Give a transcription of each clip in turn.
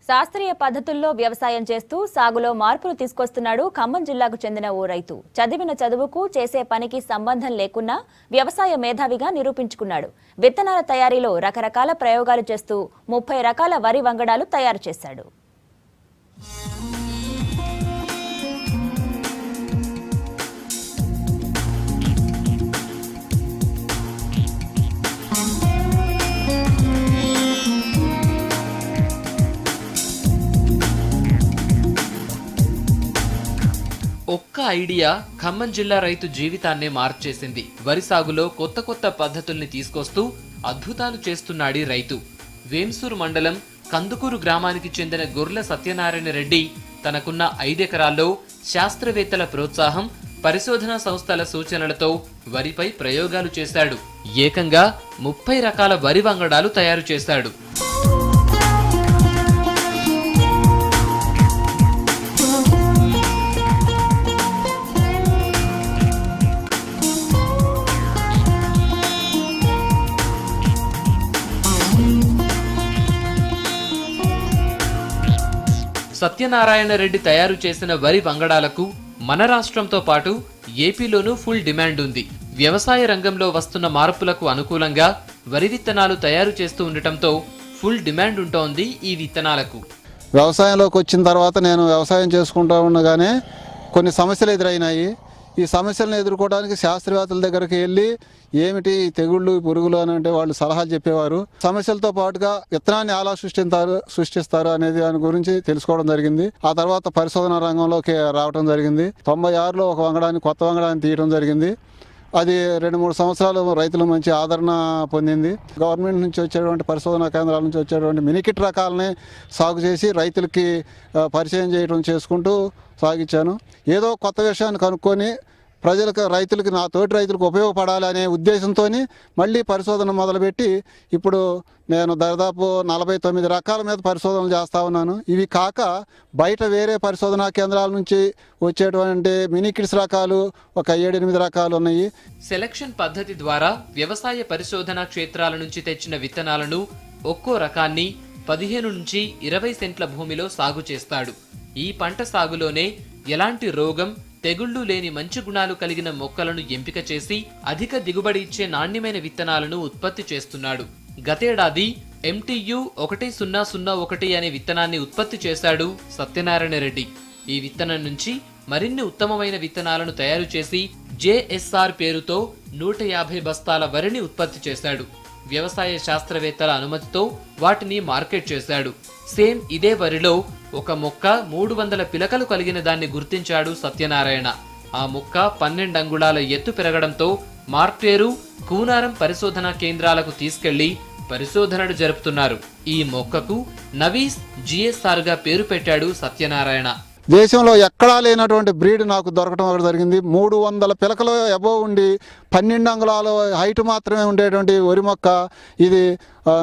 శాస్త్రీయ పద్ధతుల్లో వ్యవసాయం చేస్తూ సాగులో మార్పులు తీసుకొస్తున్నాడు ఖమ్మం జిల్లాకు చెందిన ఓ రైతు. చదివిన చదువుకు చేసే పనికి సంబంధం లేకున్నా వ్యవసాయ మేధావిగా నిరూపించుకున్నాడు. విత్తనాల తయారీలో రకరకాల ప్రయోగాలు చేస్తూ 30 రకాల వరి వంగడాలు తయారు చేశాడు. ఒక్క ఐడియా ఖమ్మం జిల్లా రైతు జీవితాన్నే మార్చేసింది. వరి సాగులో కొత్త కొత్త పద్ధతుల్ని తీసుకొస్తూ అద్భుతాలు చేస్తున్నాడు రైతు. వేంసూరు మండలం కందుకూరు గ్రామానికి చెందిన గొర్ల సత్యనారాయణ రెడ్డి తనకున్న 5 ఎకరాల్లో శాస్త్రవేత్తల ప్రోత్సాహం, పరిశోధనా సంస్థల సూచనలతో వరిపై ప్రయోగాలు చేశాడు. ఏకంగా 30 రకాల వరి వంగడాలు తయారు చేశాడు. సత్యనారాయణ రెడ్డి తయారు చేసిన వరి వంగడాలకు మన రాష్ట్రంతో పాటు ఏపీలోనూ ఫుల్ డిమాండ్ ఉంది. వ్యవసాయ రంగంలో వస్తున్న మార్పులకు అనుకూలంగా వరి విత్తనాలు తయారు చేస్తూ ఉండటంతో ఫుల్ డిమాండ్ ఉంటోంది ఈ విత్తనాలకు. వ్యవసాయంలోకి వచ్చిన తర్వాత నేను వ్యవసాయం చేసుకుంటూ ఉండగానే కొన్ని సమస్యలు ఎదురైనాయి. ఈ సమస్యలను ఎదుర్కోవడానికి శాస్త్రవేత్తల దగ్గరికి వెళ్ళి ఏమిటి తెగుళ్ళు, పురుగులు అని అంటే వాళ్ళు సలహాలు చెప్పేవారు. సమస్యలతో పాటుగా విత్తనాన్ని ఎలా సృష్టిస్తారు అనేది దాని గురించి తెలుసుకోవడం జరిగింది. ఆ తర్వాత పరిశోధన రంగంలోకి రావడం జరిగింది. 96లో ఒక కొత్త వంగడాన్ని తీయడం జరిగింది. అది 2-3 సంవత్సరాలు రైతులు మంచి ఆదరణ పొందింది. గవర్నమెంట్ నుంచి వచ్చేటువంటి పరిశోధనా కేంద్రాల నుంచి వచ్చేటువంటి మినికిట్ రకాలని సాగు చేసి రైతులకి పరిచయం చేసుకుంటూ సాగించాను. ఏదో కొత్త విషయాన్ని కనుక్కొని రైతులకి నా తోటి రైతులకు ఉపయోగపడాలి అనే ఉద్దేశంతో మళ్ళీ పరిశోధన మొదలుపెట్టి ఇప్పుడు నేను దాదాపు 49 రకాల మీద పరిశోధనలు చేస్తూ ఉన్నాను. ఇవి కాక బయట వేరే పరిశోధనా కేంద్రాల నుంచి వచ్చేటువంటి మినికిట్స్ రకాలు ఒక 7-8 రకాలు ఉన్నాయి. సెలక్షన్ పద్ధతి ద్వారా వ్యవసాయ పరిశోధనా క్షేత్రాల నుంచి తెచ్చిన విత్తనాలను ఒక్కో రకాన్ని 15 నుంచి 20 సెంట్ల భూమిలో సాగు చేస్తాడు. ఈ పంట సాగులోనే ఎలాంటి రోగం, తెగుళ్లు లేని మంచి గుణాలు కలిగిన మొక్కలను ఎంపిక చేసి అధిక దిగుబడి ఇచ్చే నాణ్యమైన విత్తనాలను ఉత్పత్తి చేస్తున్నాడు. గతేడాది MTU 1001 అనే విత్తనాన్ని ఉత్పత్తి చేశాడు సత్యనారాయణ రెడ్డి. ఈ విత్తనం నుంచి మరిన్ని ఉత్తమమైన విత్తనాలను తయారు చేసి JSR పేరుతో 150 బస్తాల వరిని ఉత్పత్తి చేశాడు. వ్యవసాయ శాస్త్రవేత్తల అనుమతితో వాటిని మార్కెట్ చేశాడు. సేమ్ ఇదే వరిలో ఒక మొక్క 300 పిలకలు కలిగిన దాన్ని గుర్తించాడు సత్యనారాయణ. ఆ మొక్క 12 అంగుళాల ఎత్తు పెరగడంతో మార్టేరు, కూనారం పరిశోధనా కేంద్రాలకు తీసుకెళ్లి పరిశోధనలు జరుపుతున్నారు. ఈ మొక్కకు నవీస్ GSR గా పేరు పెట్టాడు సత్యనారాయణ. దేశంలో ఎక్కడా లేనటువంటి బ్రీడ్ నాకు దొరకడం జరిగింది. 300 పిలకలు అబోవ్ ఉండి 12 అంగుళాల హైట్ మాత్రమే ఉండేటువంటి వరి మొక్క ఇది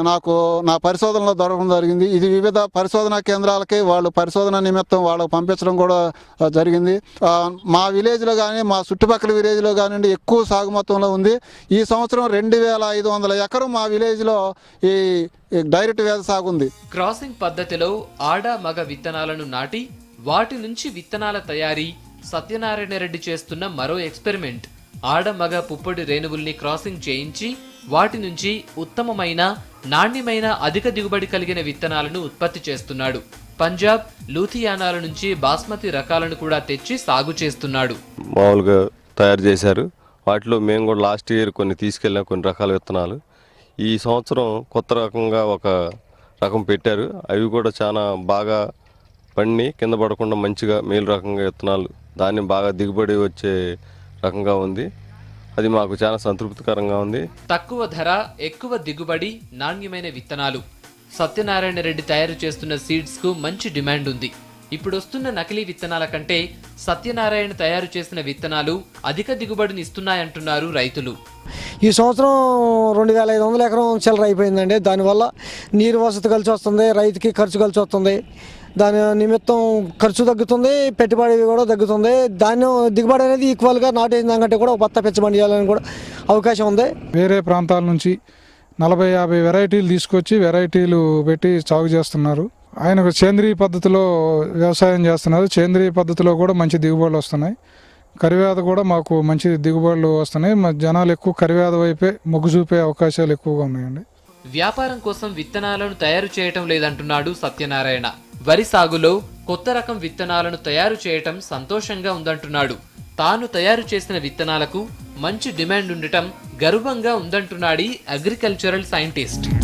నాకు నా పరిశోధనలో దొరకడం జరిగింది. ఇది వివిధ పరిశోధనా కేంద్రాలకి వాళ్ళు పరిశోధన నిమిత్తం వాళ్ళకు పంపించడం కూడా జరిగింది. మా విలేజ్లో కానీ మా చుట్టుపక్కల విలేజ్లో కానివ్వండి ఎక్కువ సాగు మొత్తంలో ఉంది. ఈ సంవత్సరం 2500 ఎకరం మా విలేజ్లో ఈ డైరెక్ట్ వేద సాగు ఉంది. క్రాసింగ్ పద్ధతిలో ఆడ మగ విత్తనాలను నాటి వాటి నుంచి విత్తనాల తయారీ సత్యనారాయణ రెడ్డి చేస్తున్న మరో ఎక్స్పెరిమెంట్. ఆడ మగ పుప్పొడి రేణువుల్ని క్రాసింగ్ చేయించి వాటి నుంచి ఉత్తమమైన, నాణ్యమైన, అధిక దిగుబడి కలిగిన విత్తనాలను ఉత్పత్తి చేస్తున్నాడు. పంజాబ్, లూథియానాల నుంచి బాస్మతి రకాలను కూడా తెచ్చి సాగు చేస్తున్నాడు. మామూలుగా తయారు చేశారు. వాటిలో మేము కూడా లాస్ట్ ఇయర్ కొన్ని తీసుకెళ్ళాం, కొన్ని రకాల విత్తనాలు. ఈ సంవత్సరం కొత్త రకంగా ఒక రకం పెట్టారు. అవి కూడా చాలా బాగా పండి కింద పడకుండా మంచిగా మేలు రకంగా విత్తనాలు, ధాన్యం బాగా దిగుబడి వచ్చే రకంగా ఉంది. అది మాకు చాలా సంతృప్తికరంగా ఉంది. తక్కువ ధర, ఎక్కువ దిగుబడి, నాణ్యమైన విత్తనాలు. సత్యనారాయణ రెడ్డి తయారు చేస్తున్న సీడ్స్ కు మంచి డిమాండ్ ఉంది. ఇప్పుడు వస్తున్న నకిలీ విత్తనాల కంటే సత్యనారాయణ తయారు చేసిన విత్తనాలు అధిక దిగుబడిని ఇస్తున్నాయంటున్నారు రైతులు. ఈ సంవత్సరం 2500 ఎకరం చిల్లర అయిపోయిందండి. దానివల్ల నీరు వసతి కలిసి వస్తుంది, రైతుకి ఖర్చు కలిసి వస్తుంది. దాని నిమిత్తం ఖర్చు తగ్గుతుంది, పెట్టుబడి కూడా తగ్గుతుంది. ధాన్యం దిగుబడి అనేది ఈక్వల్గా నాటేసిన దానికంటే కూడా బత్త పెంచమని చేయాలని కూడా అవకాశం ఉంది. వేరే ప్రాంతాల నుంచి 40-50 వెరైటీలు తీసుకొచ్చి వెరైటీలు పెట్టి సాగు చేస్తున్నారు. ఆయనకు సేంద్రియ పద్ధతిలో వ్యవసాయం చేస్తున్నారు. సేంద్రియ పద్ధతిలో కూడా మంచి దిగుబడులు వస్తున్నాయి. కరివేద కూడా మాకు మంచి దిగుబడులు వస్తున్నాయి. మా జనాలు ఎక్కువ కరివేద వైపే మొగ్గు చూపే అవకాశాలు ఎక్కువగా ఉన్నాయండి. వ్యాపారం కోసం విత్తనాలను తయారు చేయటం లేదంటున్నాడు సత్యనారాయణ. వరి సాగులో కొత్త రకం విత్తనాలను తయారు చేయటం సంతోషంగా ఉందంటున్నాడు. తాను తయారు చేసిన విత్తనాలకు మంచి డిమాండ్ ఉండటం గర్వంగా ఉందంటున్నాడు అగ్రికల్చరల్ సైంటిస్ట్.